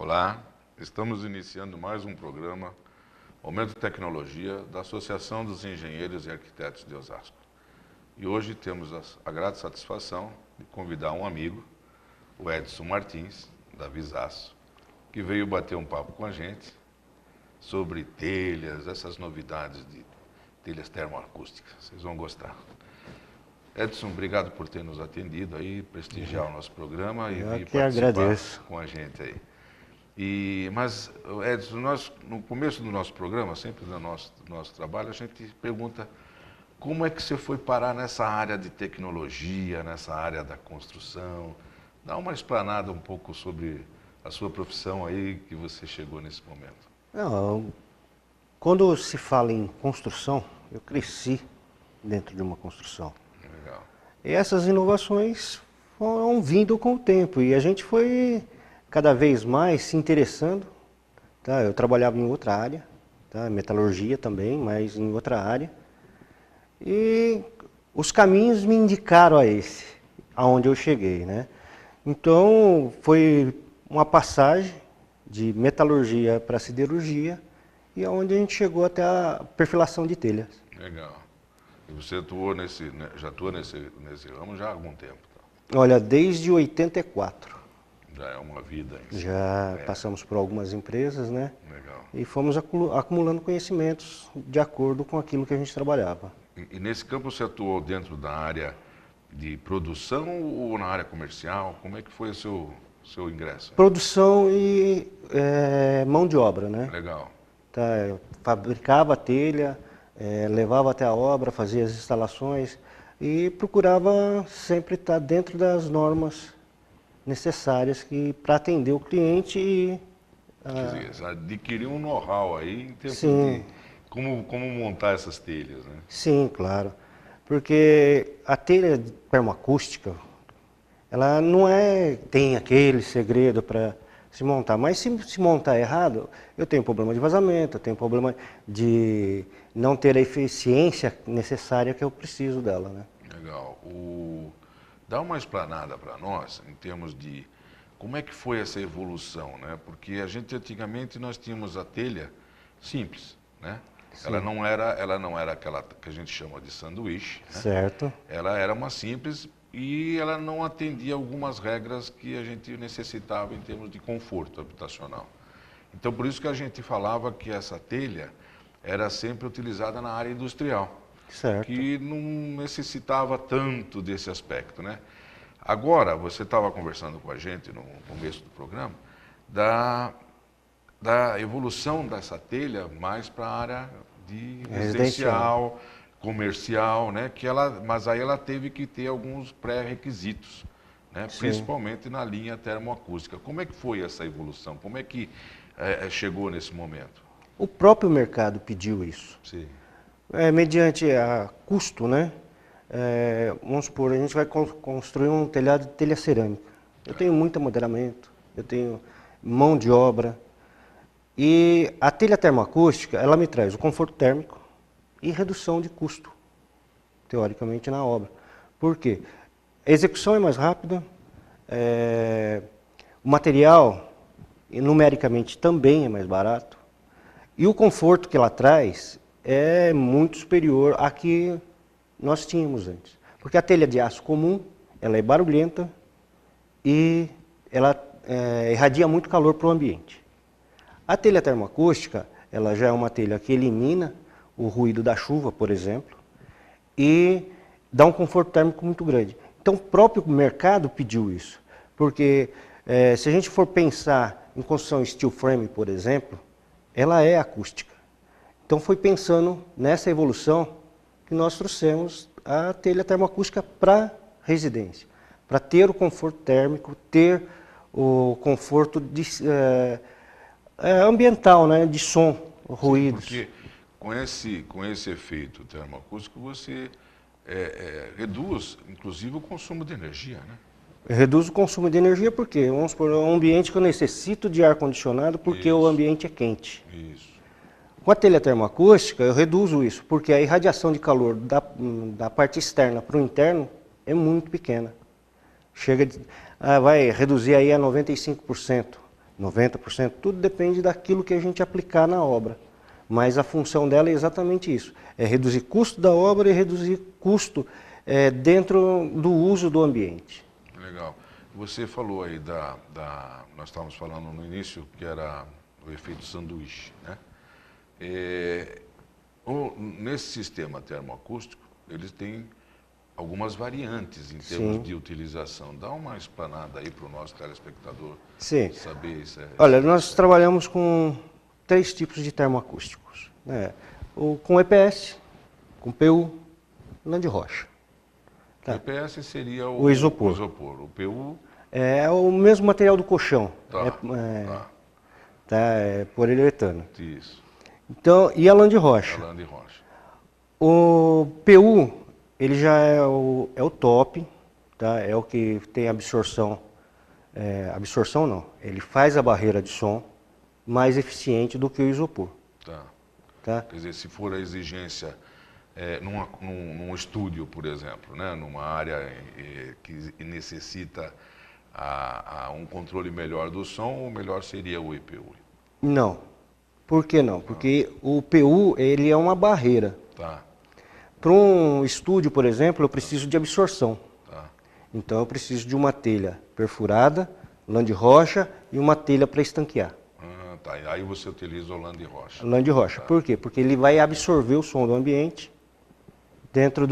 Olá, estamos iniciando mais um programa Momento de Tecnologia da Associação dos Engenheiros e Arquitetos de Osasco. E hoje temos a grata satisfação de convidar um amigo, o Edson Martins, da Visaço, que veio bater um papo com a gente sobre telhas, essas novidades de telhas termoacústicas. Vocês vão gostar. Edson, obrigado por ter nos atendido aí, prestigiar o nosso programa e vir participar com a gente aí. Mas, Edson, nós, no começo do nosso programa, sempre no nosso trabalho, a gente pergunta como é que você foi parar nessa área de tecnologia, nessa área da construção. Dá uma explanada um pouco sobre a sua profissão aí, que você chegou nesse momento. Não, quando se fala em construção, eu cresci dentro de uma construção. Legal. E essas inovações foram vindo com o tempo e a gente foi cada vez mais se interessando. Tá? Eu trabalhava em outra área, tá? Metalurgia também, mas em outra área. E os caminhos me indicaram aonde eu cheguei, né? Então foi uma passagem de metalurgia para siderurgia e aonde a gente chegou até a perfilação de telhas. Legal. E você já atua nesse ramo já há algum tempo? Tá? Olha, desde 84. Já é uma vida. Já passamos por algumas empresas, né? Legal. E fomos acumulando conhecimentos de acordo com aquilo que a gente trabalhava. E nesse campo você atuou dentro da área de produção ou na área comercial? Como é que foi o seu ingresso? Produção e mão de obra, né? Legal. Tá, eu fabricava a telha, levava até a obra, fazia as instalações e procurava sempre estar dentro das normas necessárias para atender o cliente e... Quer dizer, adquirir um know-how aí em termos Sim. de como montar essas telhas, né? Sim, claro. Porque a telha termoacústica, ela não tem aquele segredo para se montar, mas se montar errado, eu tenho problema de vazamento, eu tenho problema de não ter a eficiência necessária que eu preciso dela, né? Legal. Dá uma explanada para nós em termos de como é que foi essa evolução, né? Porque antigamente nós tínhamos a telha simples, né? Ela não era aquela que a gente chama de sanduíche, né? Certo. Ela era uma simples e ela não atendia algumas regras que a gente necessitava em termos de conforto habitacional. Então, por isso que a gente falava que essa telha era sempre utilizada na área industrial. Certo. Que não necessitava tanto desse aspecto, né? Agora, você estava conversando com a gente no começo do programa da evolução dessa telha mais para a área de residencial, comercial, né? Mas aí ela teve que ter alguns pré-requisitos, né? Principalmente na linha termoacústica. Como é que foi essa evolução? Como é que chegou nesse momento? O próprio mercado pediu isso. Sim. Mediante a custo, né? Vamos supor, a gente vai construir um telhado de telha cerâmica. Eu tenho muito moderamento, eu tenho mão de obra. E a telha termoacústica, ela me traz o conforto térmico e redução de custo, teoricamente, na obra. Por quê? A execução é mais rápida, o material, numericamente, também é mais barato, e o conforto que ela traz é muito superior à que nós tínhamos antes. Porque a telha de aço comum, ela é barulhenta e ela irradia muito calor para o ambiente. A telha termoacústica, ela já é uma telha que elimina o ruído da chuva, por exemplo, e dá um conforto térmico muito grande. Então, o próprio mercado pediu isso, porque se a gente for pensar em construção steel frame, por exemplo, ela é acústica. Então, foi pensando nessa evolução que nós trouxemos a telha termoacústica para residência, para ter o conforto térmico, ter o conforto ambiental, né, de som, ruídos. Sim, porque com esse efeito termoacústico você reduz, inclusive, o consumo de energia, né? Reduz o consumo de energia porque, vamos supor, é um ambiente que eu necessito de ar-condicionado porque o ambiente é quente. Isso. Com a telha termoacústica, eu reduzo isso, porque a irradiação de calor da parte externa para o interno é muito pequena. Vai reduzir aí a 95%. 90%, tudo depende daquilo que a gente aplicar na obra. Mas a função dela é exatamente isso, é reduzir custo da obra e reduzir custo dentro do uso do ambiente. Legal. Você falou aí nós estávamos falando no início que era o efeito sanduíche, né? Nesse sistema termoacústico, eles têm algumas variantes em termos Sim. de utilização. Dá uma explanada aí para o nosso telespectador Sim. saber isso. Olha, nós trabalhamos com 3 tipos de termoacústicos, né? Com EPS, com PU, lã de rocha. Tá. O EPS seria o isopor. O PU é o mesmo material do colchão. Tá. É poliuretano. Isso. Então, e a lã de rocha? A lã de rocha. O PU, ele já é o top, tá? É o que tem absorção. Absorção não, ele faz a barreira de som mais eficiente do que o isopor. Tá? Quer dizer, se for a exigência num estúdio, por exemplo, né? Numa área que necessita um controle melhor do som, o melhor seria o EPU? Não. Por que não? Porque o PU, ele é uma barreira. Tá. Para um estúdio, por exemplo, eu preciso de absorção. Tá. Então eu preciso de uma telha perfurada, lã de rocha e uma telha para estanquear. Tá. E aí você utiliza o lã de rocha. Lã de rocha. Tá. Por quê? Porque ele vai absorver o som do ambiente dentro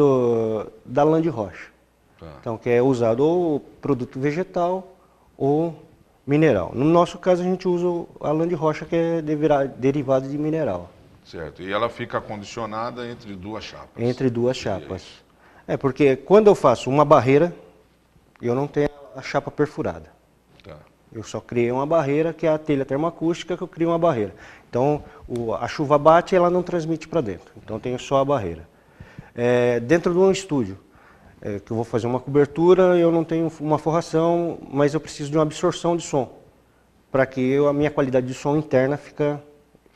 da lã de rocha. Tá. Então, que é usado ou produto vegetal ou mineral. No nosso caso, a gente usa a lã de rocha, que é derivada de mineral. Certo. E ela fica condicionada entre 2 chapas? Entre 2 chapas. Porque quando eu faço uma barreira, eu não tenho a chapa perfurada. Tá. Eu só criei uma barreira, que é a telha termoacústica, que eu crio uma barreira. Então, a chuva bate e ela não transmite para dentro. Então, eu tenho só a barreira. Dentro de um estúdio, que eu vou fazer uma cobertura, eu não tenho uma forração, mas eu preciso de uma absorção de som, para que a minha qualidade de som interna fique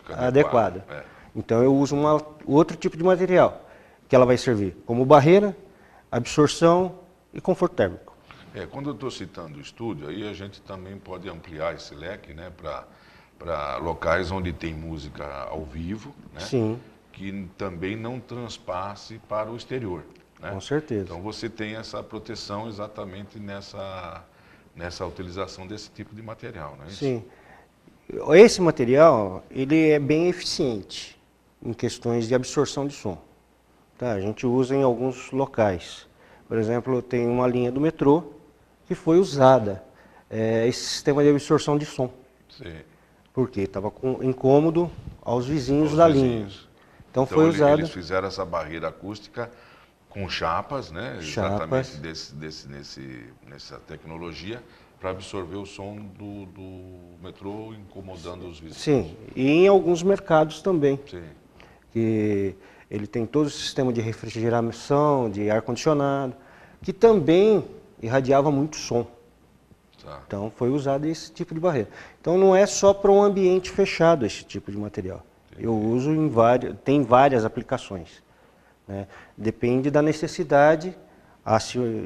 adequada. Então eu uso outro tipo de material, que ela vai servir como barreira, absorção e conforto térmico. Quando eu estou citando o estúdio, aí a gente também pode ampliar esse leque, né, para locais onde tem música ao vivo, né? Sim. Que também não transpasse para o exterior. Né? Com certeza. Então você tem essa proteção exatamente nessa utilização desse tipo de material, não é isso? Sim. Esse material, ele é bem eficiente em questões de absorção de som. Tá? A gente usa em alguns locais. Por exemplo, tem uma linha do metrô que foi usada esse sistema de absorção de som. Sim. Porque estava incômodo aos vizinhos da linha. Então foi usado. Eles fizeram essa barreira acústica com chapas, né? Exatamente nessa tecnologia, para absorver o som do metrô, incomodando os vizinhos. Sim, e em alguns mercados também. Sim. Que ele tem todo o sistema de refrigeração, de ar-condicionado, que também irradiava muito som. Tá. Então foi usado esse tipo de barreira. Então não é só para um ambiente fechado esse tipo de material. Entendi. Eu uso tem várias aplicações. Né? Depende da necessidade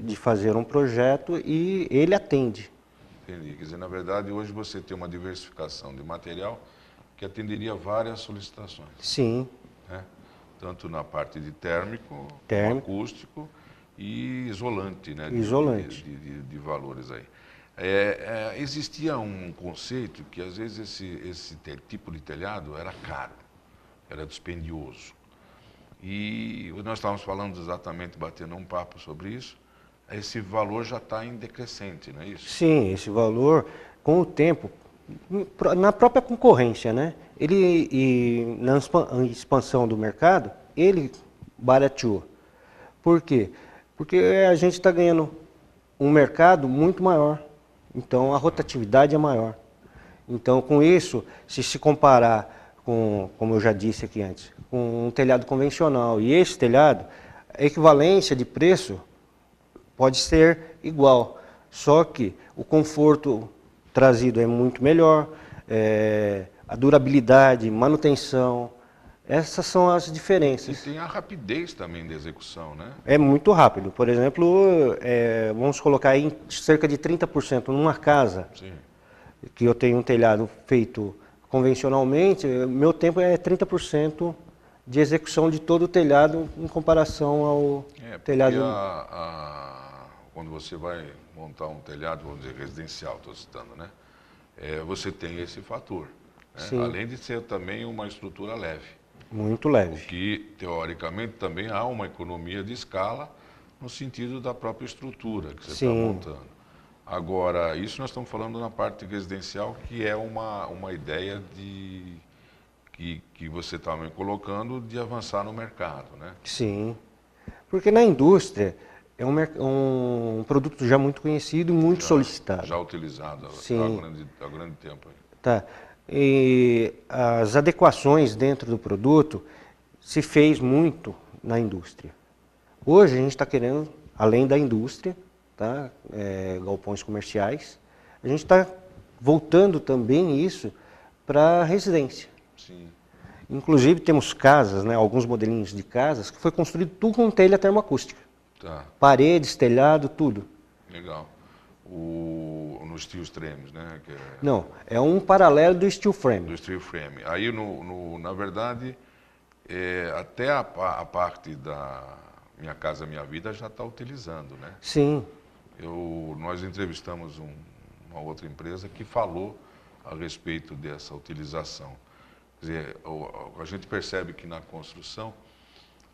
de fazer um projeto e ele atende. Entendi. Quer dizer, na verdade, hoje você tem uma diversificação de material que atenderia várias solicitações. Sim. Né? Tanto na parte de térmico, acústico e isolante, né? Isolante. De valores aí. Existia um conceito que às vezes esse tipo de telhado era caro, era dispendioso. E nós estávamos falando exatamente, batendo um papo sobre isso, esse valor já está em decrescente, não é isso? Sim, esse valor, com o tempo, na própria concorrência, né? Na expansão do mercado, ele barateou. Por quê? Porque a gente está ganhando um mercado muito maior. Então, a rotatividade é maior. Então, com isso, se comparar com, como eu já disse aqui antes, com um telhado convencional e esse telhado, a equivalência de preço pode ser igual. Só que o conforto trazido é muito melhor, a durabilidade, manutenção, essas são as diferenças. E tem a rapidez também de execução, né? É muito rápido. Por exemplo, vamos colocar aí cerca de 30% numa casa. Sim. que eu tenho um telhado feito convencionalmente, meu tempo é 30% de execução de todo o telhado em comparação ao telhado... Quando você vai montar um telhado, vamos dizer, residencial, estou citando, né? Você tem esse fator, né? Além de ser também uma estrutura leve. Muito leve. O que, teoricamente, também há uma economia de escala no sentido da própria estrutura que você está montando. Agora, isso nós estamos falando na parte residencial, que é uma ideia que você está me colocando de avançar no mercado, né? Sim, porque na indústria é um produto já muito conhecido e muito solicitado. Já utilizado há grande tempo. Tá. E as adequações dentro do produto se fez muito na indústria. Hoje a gente está querendo, além da indústria, tá? Galpões comerciais, a gente está voltando também isso para residência. Sim. Inclusive temos casas, né, alguns modelinhos de casas, que foi construído tudo com telha termoacústica. Tá. Paredes, telhado, tudo. Legal. No steel frames, né? Não, é um paralelo do steel frame. Do steel frame. Aí, na verdade, até a parte da Minha Casa Minha Vida já está utilizando, né? Sim. Nós entrevistamos uma outra empresa que falou a respeito dessa utilização. Quer dizer, a gente percebe que na construção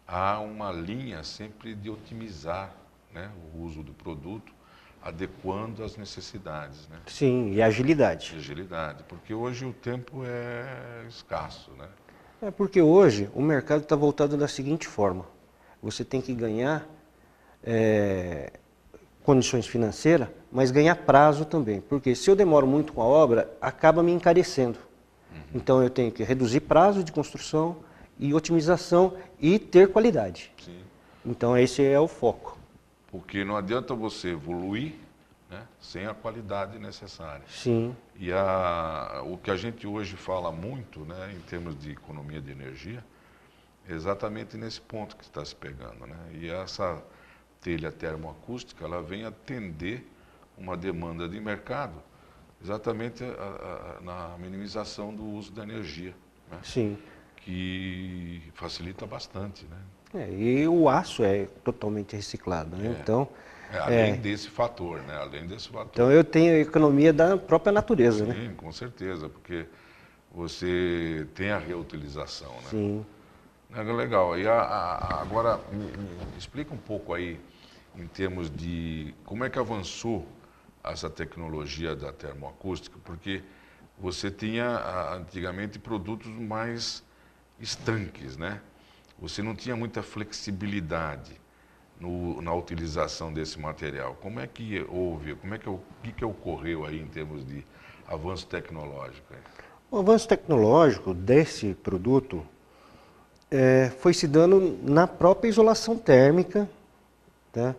há uma linha sempre de otimizar, né, o uso do produto, adequando às necessidades, né? Sim, e agilidade. E agilidade, porque hoje o tempo é escasso, né? Porque hoje o mercado está voltado da seguinte forma. Você tem que ganhar condições financeiras, mas ganhar prazo também. Porque se eu demoro muito com a obra, acaba me encarecendo. Então eu tenho que reduzir prazo de construção e otimização e ter qualidade. Sim. Então esse é o foco. Porque não adianta você evoluir, né, sem a qualidade necessária. Sim. E o que a gente hoje fala muito, né, em termos de economia de energia, é exatamente nesse ponto que está se pegando, né? E essa telha termoacústica, ela vem atender uma demanda de mercado, exatamente na minimização do uso da energia, né? Sim. Que facilita bastante, né? E o aço é totalmente reciclado, né? Então, além desse fator, né? Além desse fator. Então eu tenho a economia da própria natureza, né? Sim, com certeza, porque você tem a reutilização, né? Sim. Legal. E agora, me explica um pouco aí, em termos de como é que avançou essa tecnologia da termoacústica, porque você tinha antigamente produtos mais estanques, né? Você não tinha muita flexibilidade na utilização desse material. Como é que houve, o que ocorreu aí em termos de avanço tecnológico? O avanço tecnológico desse produto foi se dando na própria isolação térmica, tá?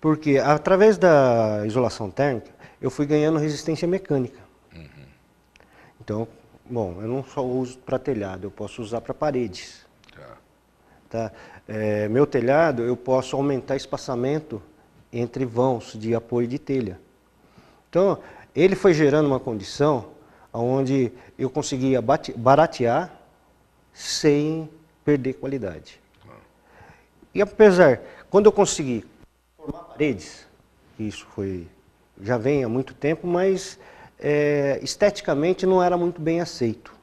Porque através da isolação térmica eu fui ganhando resistência mecânica. Então, bom, eu não só uso para telhado, eu posso usar para paredes. Tá? Meu telhado, eu posso aumentar espaçamento entre vãos de apoio de telha. Então, ele foi gerando uma condição onde eu conseguia baratear sem perder qualidade. E apesar, quando eu consegui formar paredes, isso já vem há muito tempo, mas esteticamente não era muito bem aceito.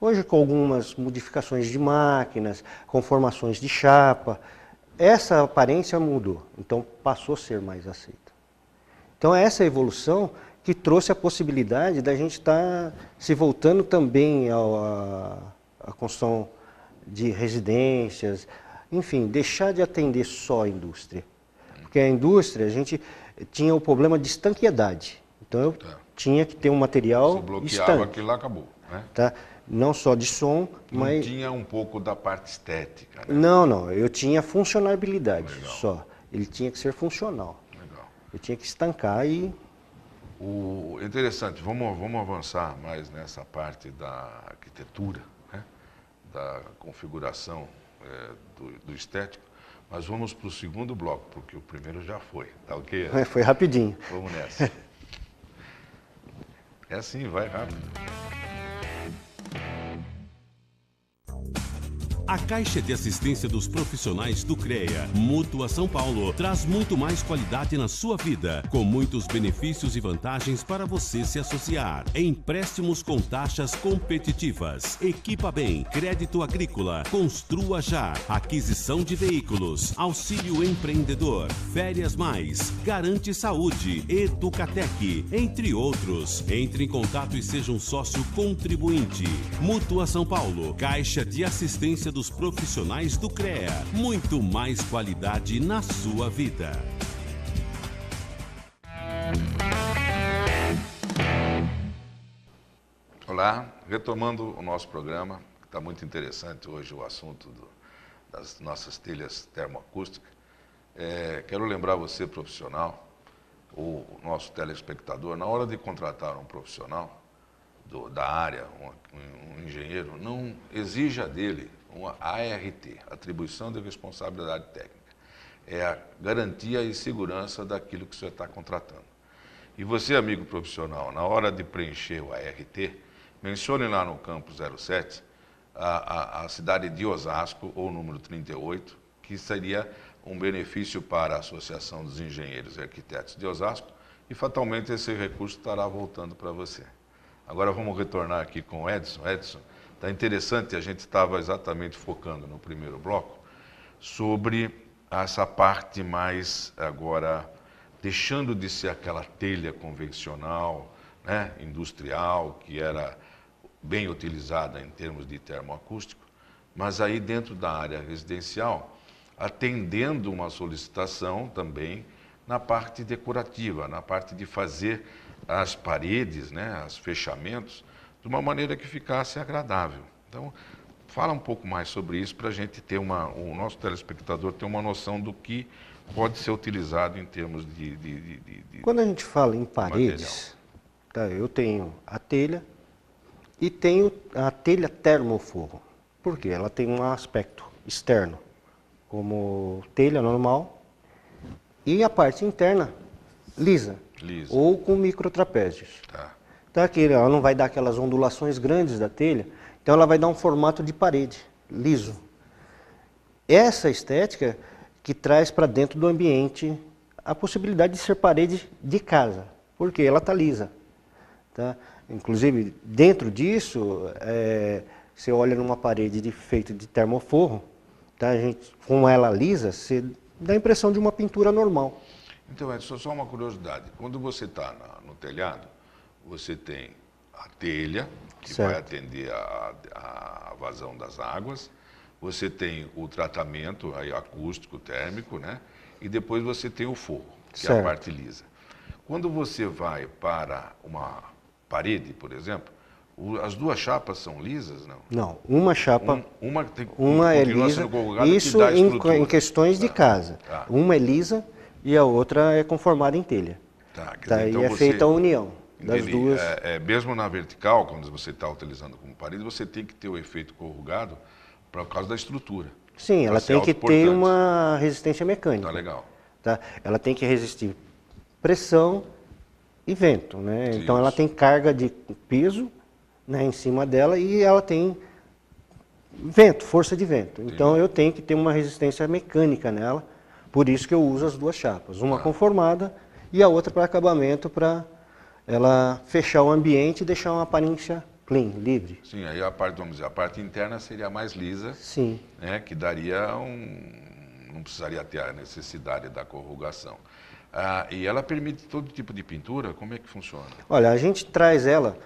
Hoje, com algumas modificações de máquinas, com formações de chapa, essa aparência mudou, então passou a ser mais aceita. Então é essa evolução que trouxe a possibilidade da gente estar se voltando também à construção de residências, enfim, deixar de atender só a indústria. Porque a indústria, a gente tinha o problema de estanqueidade. Então eu tinha que ter um material estanque. Você bloqueava estanque, aquilo lá, acabou, né? Tá? Não só de som, mas... Não tinha um pouco da parte estética, né? Não, eu tinha funcionalidade. Legal. Só. Ele tinha que ser funcional. Legal. Eu tinha que estancar e... Interessante, vamos avançar mais nessa parte da arquitetura, né? Da configuração do estético, mas vamos para o segundo bloco, porque o primeiro já foi, tá ok? Foi rapidinho. Vamos nessa. É assim, vai rápido. A Caixa de Assistência dos Profissionais do CREA, Mútua São Paulo, traz muito mais qualidade na sua vida, com muitos benefícios e vantagens para você se associar. Empréstimos com taxas competitivas, Equipa Bem, crédito agrícola, construa já, aquisição de veículos, auxílio empreendedor, férias mais, garante saúde, Educatec, entre outros. Entre em contato e seja um sócio contribuinte. Mútua São Paulo, Caixa de Assistência dos Profissionais do CREA. Muito mais qualidade na sua vida. Olá, retomando o nosso programa, que está muito interessante hoje o assunto das nossas telhas termoacústicas. Quero lembrar você, profissional, o nosso telespectador, na hora de contratar um profissional da área, um engenheiro, não exija dele uma ART, Atribuição de Responsabilidade Técnica. É a garantia e segurança daquilo que você está contratando. E você, amigo profissional, na hora de preencher o ART, mencione lá no campo 07 a cidade de Osasco, ou o número 38, que seria um benefício para a Associação dos Engenheiros e Arquitetos de Osasco, e fatalmente esse recurso estará voltando para você. Agora vamos retornar aqui com o Edson. Edson, está interessante, a gente estava exatamente focando no primeiro bloco sobre essa parte mais agora, deixando de ser aquela telha convencional, né, industrial, que era bem utilizada em termos de termoacústico, mas aí dentro da área residencial, atendendo uma solicitação também na parte decorativa, na parte de fazer as paredes, né, os fechamentos, de uma maneira que ficasse agradável. Então, fala um pouco mais sobre isso para a gente ter o nosso telespectador ter uma noção do que pode ser utilizado em termos de Quando a gente fala em paredes, tá, eu tenho a telha e tenho a telha termoforro. Por quê? Ela tem um aspecto externo, como telha normal, e a parte interna lisa. Ou com microtrapézios. Tá. Então aqui ela não vai dar aquelas ondulações grandes da telha, então ela vai dar um formato de parede, liso. Essa estética que traz para dentro do ambiente a possibilidade de ser parede de casa, porque ela está lisa. Tá? Inclusive, dentro disso, você olha numa parede feita de termoforro, tá? Com ela lisa, você dá a impressão de uma pintura normal. Então, Edson, só uma curiosidade. Quando você está no telhado, você tem a telha, que vai atender a vazão das águas, você tem o tratamento aí, acústico, térmico, né? E depois você tem o forro, que é a parte lisa. Quando você vai para uma parede, por exemplo, as duas chapas são lisas, não? Não, uma chapa, uma é lisa, isso em questões de casa. Tá. Uma é lisa e a outra é conformada em telha. Tá, Daí então é feita a união das duas. Mesmo na vertical, quando você está utilizando como parede, você tem que ter o efeito corrugado por causa da estrutura. Sim, ela tem que ter uma resistência mecânica. Tá legal. Tá? Ela tem que resistir pressão e vento, né? Então ela tem carga de peso, né, em cima dela, e ela tem vento, força de vento. Então eu tenho que ter uma resistência mecânica nela, por isso que eu uso as duas chapas, uma conformada e a outra para acabamento, para ela fechar o ambiente e deixar uma aparência clean, livre. Sim, aí a parte, vamos dizer, a parte interna seria mais lisa, sim, né, que daria não precisaria ter a necessidade da corrugação. E ela permite todo tipo de pintura? Como é que funciona? Olha, a gente traz ela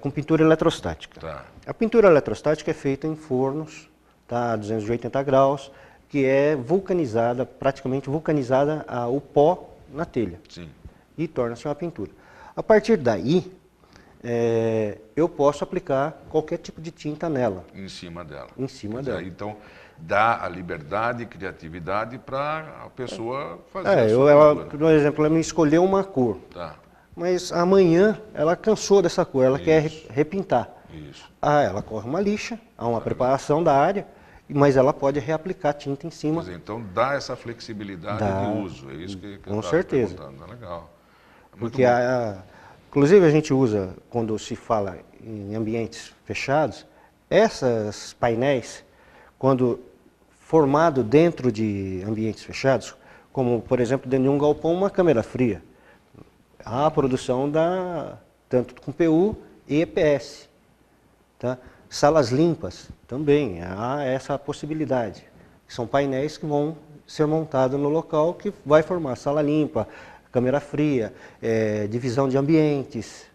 com pintura eletrostática. Tá. A pintura eletrostática é feita em fornos, tá, a 280 graus, que é vulcanizada, praticamente vulcanizada o pó na telha. Sim. E torna-se uma pintura. A partir daí, eu posso aplicar qualquer tipo de tinta nela. Em cima dela. Em cima dela. Então, dá a liberdade e criatividade para a pessoa fazer a sua pintura. Por exemplo, ela me escolheu uma cor. Tá. Mas amanhã ela cansou dessa cor, ela quer repintar. Isso. Ela corre uma lixa, há uma preparação da área, mas ela pode reaplicar tinta em cima. Quer dizer, então dá essa flexibilidade de uso, é isso que com eu estava certeza. perguntando. Legal. Porque Inclusive a gente usa, quando se fala em ambientes fechados, esses painéis, quando formado dentro de ambientes fechados, como por exemplo dentro de um galpão uma câmera fria, há a produção tanto com PU e EPS. Tá? Salas limpas também, há essa possibilidade. São painéis que vão ser montados no local que vai formar sala limpa, câmera fria, divisão de ambientes.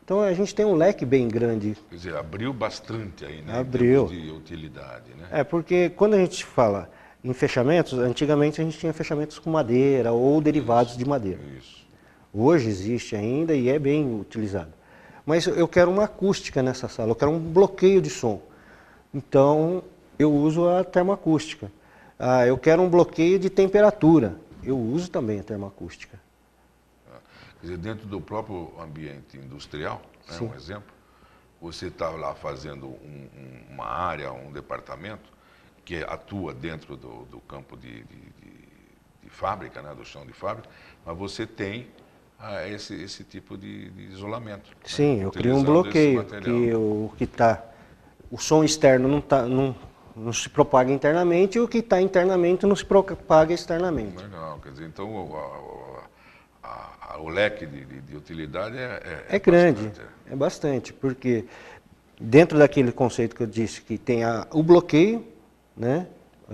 Então a gente tem um leque bem grande. Quer dizer, abriu bastante aí, né? Abriu. Em termos de utilidade, né? Porque quando a gente fala em fechamentos, antigamente a gente tinha fechamentos com madeira ou derivados de madeira. Isso. Hoje existe ainda e é bem utilizado. Mas eu quero uma acústica nessa sala, eu quero um bloqueio de som. Então eu uso a termoacústica. Eu quero um bloqueio de temperatura, eu uso também a termoacústica. Quer dizer, dentro do próprio ambiente industrial, né, um exemplo, você está lá fazendo uma área, um departamento que atua dentro do campo de fábrica, né, do chão de fábrica, mas você tem esse tipo de isolamento. Sim, né, eu crio um bloqueio, o som externo não se propaga internamente e o que está internamente não se propaga externamente. Legal, quer dizer, então o leque de utilidade é grande, bastante. É bastante, porque dentro daquele conceito que eu disse que tem o bloqueio, né,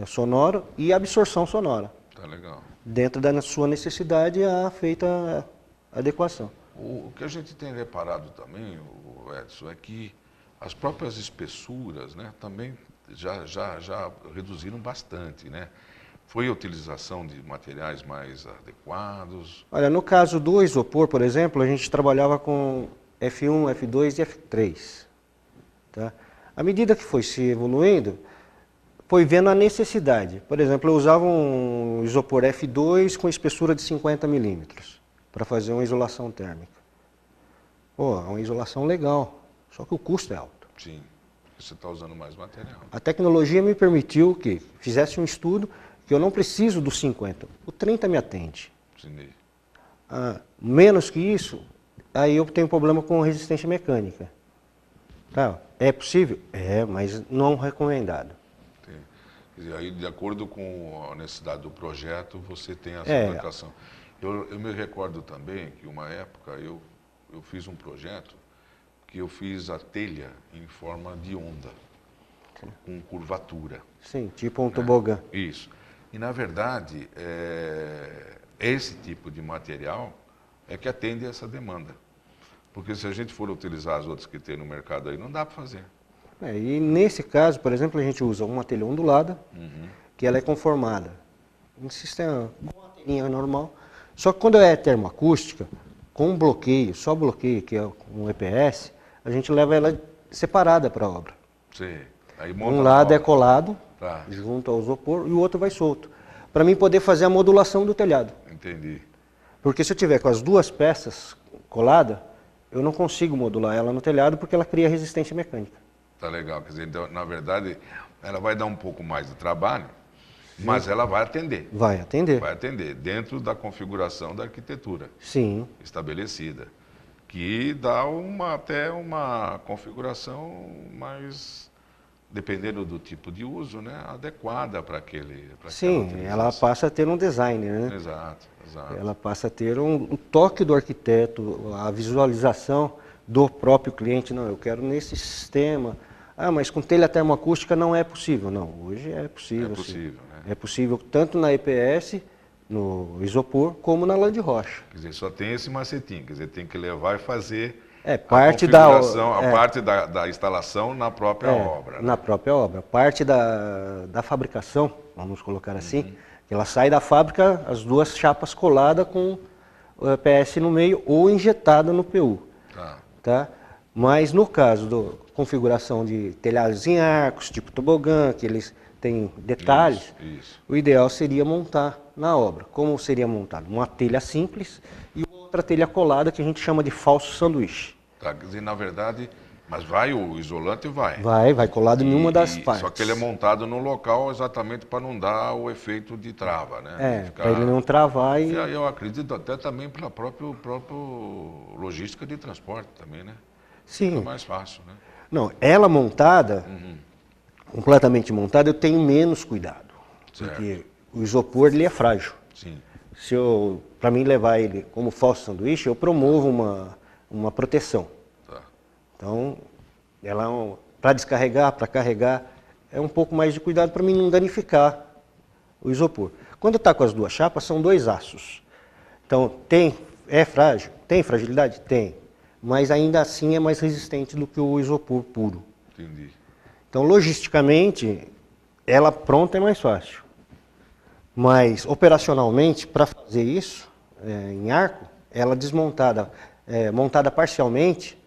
sonoro e a absorção sonora. Tá legal. Dentro da sua necessidade é feita a adequação. O que a gente tem reparado também, Edson, é que as próprias espessuras, né, também já reduziram bastante, né? Foi a utilização de materiais mais adequados? Olha, no caso do isopor, por exemplo, a gente trabalhava com F1, F2 e F3. Tá? À medida que foi se evoluindo, foi vendo a necessidade. Por exemplo, eu usava um isopor F2 com espessura de 50 milímetros para fazer uma isolação térmica. Pô, é uma isolação legal, só que o custo é alto. Sim, você está usando mais material. A tecnologia me permitiu que fizesse um estudo que eu não preciso dos 50, o 30 me atende. Sim. Menos que isso, aí eu tenho problema com resistência mecânica. Tá? É possível? É, mas não recomendado. Quer dizer, aí, de acordo com a necessidade do projeto, você tem essa adequação. Eu me recordo também que, uma época, eu fiz um projeto que eu fiz a telha em forma de onda, com curvatura. Sim, tipo um tobogã. Isso. E, na verdade, esse tipo de material é que atende a essa demanda. Porque se a gente for utilizar as outras que tem no mercado aí, não dá para fazer. E nesse caso, por exemplo, a gente usa uma telha ondulada, que ela é conformada em sistema, uma telhinha normal. Só que quando é termoacústica, com bloqueio, só bloqueio, que é um EPS, a gente leva ela separada para a obra. Sim. Aí Um lado é colado, junto ao isopor, e o outro vai solto. Para mim poder fazer a modulação do telhado. Entendi. Porque se eu tiver com as duas peças coladas, eu não consigo modular ela no telhado porque ela cria resistência mecânica. Tá legal. Quer dizer, então, na verdade, ela vai dar um pouco mais de trabalho, mas ela vai atender. Vai atender. Vai atender, dentro da configuração da arquitetura. Sim. Estabelecida. Que dá até uma configuração mais, dependendo do tipo de uso, né, adequada para aquele. Sim, ela passa a ter um designer, né? Exato, exato. Ela passa a ter um toque do arquiteto, a visualização do próprio cliente. Não, eu quero nesse sistema. Mas com telha termoacústica não é possível. Não, hoje é possível. É possível, né? É possível tanto na EPS, no isopor, como na lã de rocha. Quer dizer, só tem esse macetinho, quer dizer, tem que levar e fazer parte a parte da instalação na própria obra. Na própria obra. Parte da fabricação, vamos colocar assim, que ela sai da fábrica, as duas chapas coladas com o EPS no meio ou injetada no PU. Tá? Mas no caso da configuração de telhados em arcos, tipo tobogã, que eles têm detalhes, o ideal seria montar na obra. Como seria montado? Uma telha simples e outra telha colada que a gente chama de falso sanduíche. Tá, quer dizer, na verdade, Mas vai, o isolante vai. Vai colado em uma das partes. Só que ele é montado no local exatamente para não dar o efeito de trava, né? Para ele não travar e... Eu acredito até também pela própria logística de transporte também, né? Sim. Fica mais fácil, né? Não, ela montada, completamente montada, eu tenho menos cuidado. Certo. Porque o isopor, ele é frágil. Sim. Para mim levar ele como falso sanduíche, eu promovo uma proteção. Tá. Então, ela para descarregar, para carregar, é um pouco mais de cuidado para mim não danificar o isopor. Quando está com as duas chapas, são dois aços. Então, é frágil? Tem fragilidade? Tem. Mas ainda assim é mais resistente do que o isopor puro. Entendi. Então, logisticamente, ela pronta é mais fácil. Mas, operacionalmente, para fazer isso, em arco, ela desmontada, montada parcialmente,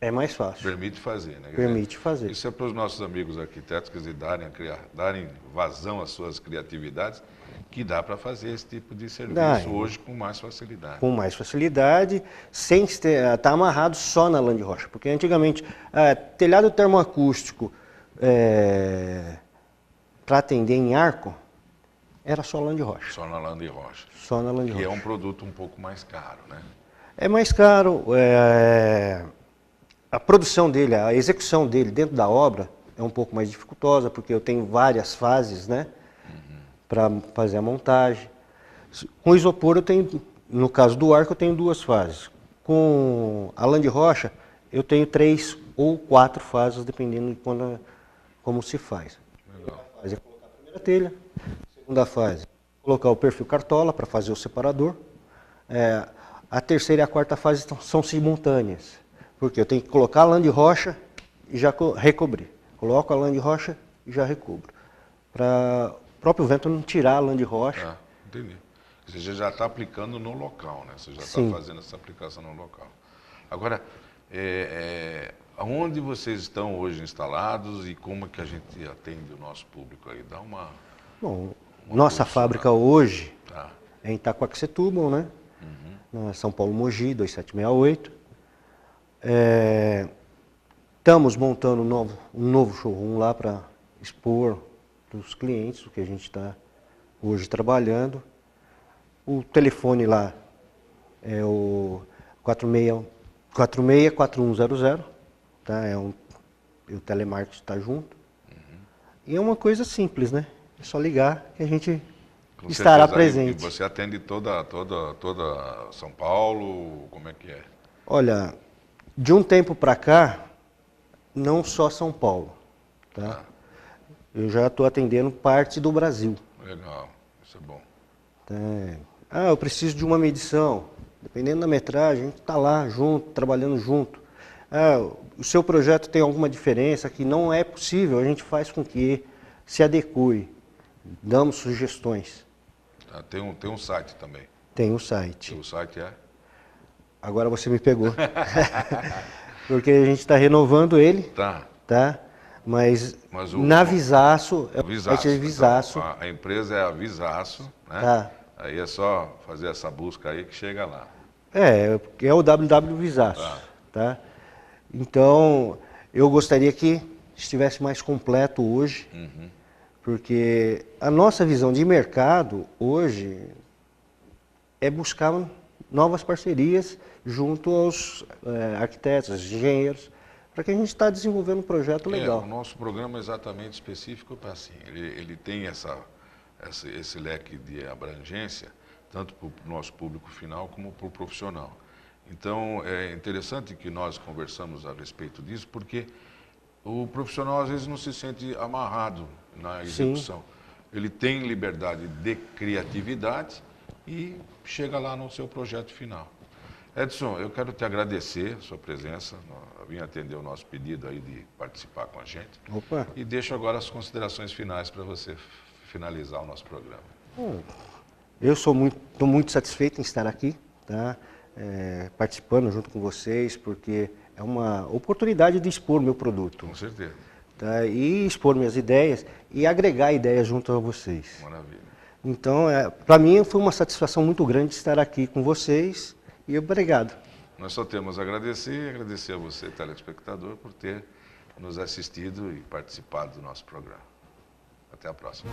é mais fácil. Permite fazer, né? Permite fazer. Isso é para os nossos amigos arquitetos, quer dizer, darem vazão às suas criatividades, que dá para fazer esse tipo de serviço hoje com mais facilidade. Com mais facilidade, sem estar amarrado só na lã de rocha. Porque antigamente, telhado termoacústico para atender em arco, era só lã de rocha. Só na lã de rocha. Só na lã de rocha. Que é um produto um pouco mais caro, né? É mais caro, a produção dele, a execução dele dentro da obra é um pouco mais dificultosa, porque eu tenho várias fases, né? Para fazer a montagem. Com isopor eu tenho, no caso do arco, eu tenho duas fases. Com a lã de rocha, eu tenho 3 ou 4 fases, dependendo de como se faz. Legal. A fase é colocar a primeira telha, segunda fase, colocar o perfil cartola para fazer o separador. A terceira e a quarta fase são simultâneas, porque eu tenho que colocar a lã de rocha e já recobrir. Coloco a lã de rocha e já recubro. Para o próprio vento não tirar a lã de rocha. Entendi. Você já está aplicando no local, né? Você já está fazendo essa aplicação no local. Agora, aonde vocês estão hoje instalados e como é que a gente atende o nosso público aí? Dá uma... Bom, nossa fábrica hoje é em Itaquaquecetuba, né? Na São Paulo Mogi, 2768. Estamos montando um novo showroom lá para expor para os clientes o que a gente está hoje trabalhando. O telefone lá é o 464100, tá? O telemarketing está junto. E é uma coisa simples, né? É só ligar que a gente estará presente. E você atende toda São Paulo? Como é que é? Olha, de um tempo para cá, não só São Paulo, tá? Eu já estou atendendo parte do Brasil. Legal, isso é bom. Eu preciso de uma medição. Dependendo da metragem, a gente está lá junto, trabalhando junto. O seu projeto tem alguma diferença que não é possível, a gente faz com que se adeque. Damos sugestões. Tem um site também. Tem um site. O site é? Agora você me pegou. Porque a gente está renovando ele. Tá. Mas na Visaço, Visaço. Então, a empresa é a Visaço, né? Tá. Aí é só fazer essa busca aí que chega lá. É o www Visaço. Tá? Então, eu gostaria que estivesse mais completo hoje, porque a nossa visão de mercado hoje é buscar novas parcerias junto aos arquitetos, engenheiros, para que a gente está desenvolvendo um projeto legal. O nosso programa é exatamente específico para assim. Ele tem esse leque de abrangência, tanto para o nosso público final como para o profissional. Então, é interessante que nós conversamos a respeito disso, porque o profissional às vezes não se sente amarrado na execução. Sim. Ele tem liberdade de criatividade e chega lá no seu projeto final. Edson, eu quero te agradecer a sua presença, vim atender o nosso pedido aí de participar com a gente. Opa. E deixo agora as considerações finais para você finalizar o nosso programa. Eu estou muito satisfeito em estar aqui, tá? Participando junto com vocês, porque é uma oportunidade de expor meu produto. Com certeza. Tá? E expor minhas ideias e agregar ideias junto a vocês. Maravilha. Então, para mim foi uma satisfação muito grande estar aqui com vocês e obrigado. Nós só temos a agradecer e agradecer a você, telespectador, por ter nos assistido e participado do nosso programa. Até a próxima.